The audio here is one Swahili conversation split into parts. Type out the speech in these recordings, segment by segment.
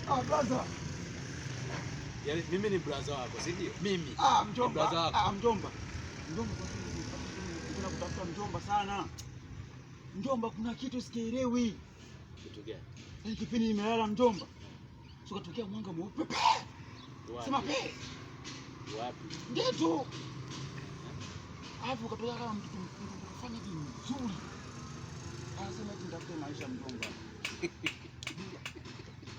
Brother. Yaani mimi ni brother wako, si ndio? Mimi. Mjomba. Brother wako. Mjomba. Mjomba kwa nini unataka kutafuta mjomba sana? Mjomba kuna kitu sikielewi. Kitu gani? Hii kipindi nimelala mjomba. Sio katokea mwanga mweupe. Sema pe. Wapi? Ndio. Alafu katokea kama mtu kufanya kitu nzuri. Anasema eti nitafute maisha mjomba.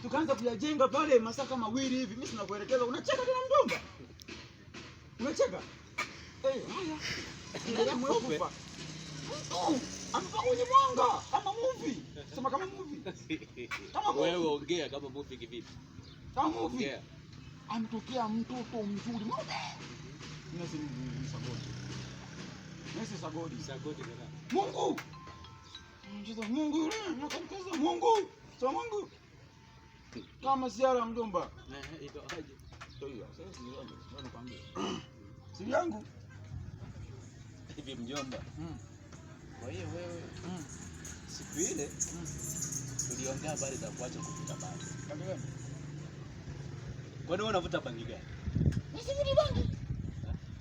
Tukaanza kuyajenga pale masaa kama mawili hivi. Mimi sina kuelekeza. Unacheka tena mjomba? Unacheka? Haya. Ndio mweupe. Ampa kwenye mwanga kama movie. Sema kama movie. Kama movie. Wewe ongea kama movie kivipi? Kama movie. Yeah. Ametokea mtoto mzuri. Nasi ni Sagodi. Nasi Sagodi. Sagodi nani? Mungu. Mchezo Mungu yule, nakamkaza Mungu. Sema Mungu. Kama siara mjomba. Iko aje? Ndio, sasa ni yangu. Bwana kwambia. Si yangu. Hivi mjomba. Kwa hiyo wewe siku ile tuliongea habari za kuacha kuvuta bangi. Bangi gani? Kwani wewe unavuta bangi gani? Sivuti bangi.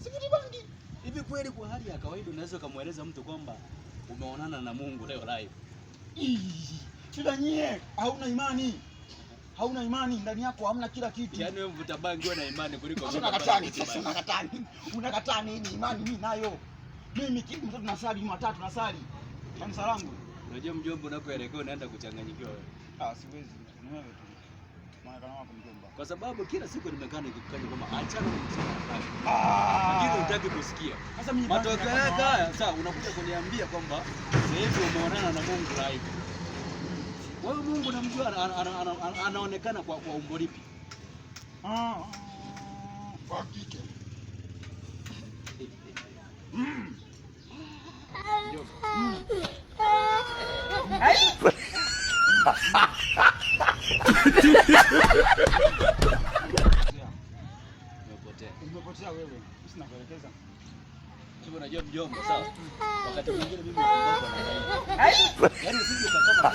Sivuti bangi. Hivi kweli kwa hali ya kawaida unaweza kumweleza mtu kwamba umeonana na Mungu leo live? Shida nyie, hauna imani. Hauna imani ndani yako, hamna kila kitu. Yaani wewe mvuta bangi wewe na imani kuliko unakataa nini? Sasa unakataa nini? Unakataa nini? Imani mimi nayo. Mimi kitu mtoto nasali Jumatatu nasali. Kanisa langu. Unajua mjomba unakoelekea unaenda kuchanganyikiwa wewe. Siwezi. Ni wewe tu. Maana kana wako mjomba. Kwa sababu kila siku nimekaa nikikukanya kwamba achana na msamaha. Lakini hutaki kusikia. Sasa mimi matokeo yake haya, sasa unakuja kuniambia kwamba sasa hivi umeonana na Mungu live. Wewe Mungu namjua anaonekana kwa umbo lipi? Kwa kike. Umepotea wewe. Sina kuelekeza. Sio unajua mjomba sawa? Wakati mwingine mimi naomba na yaani usije kama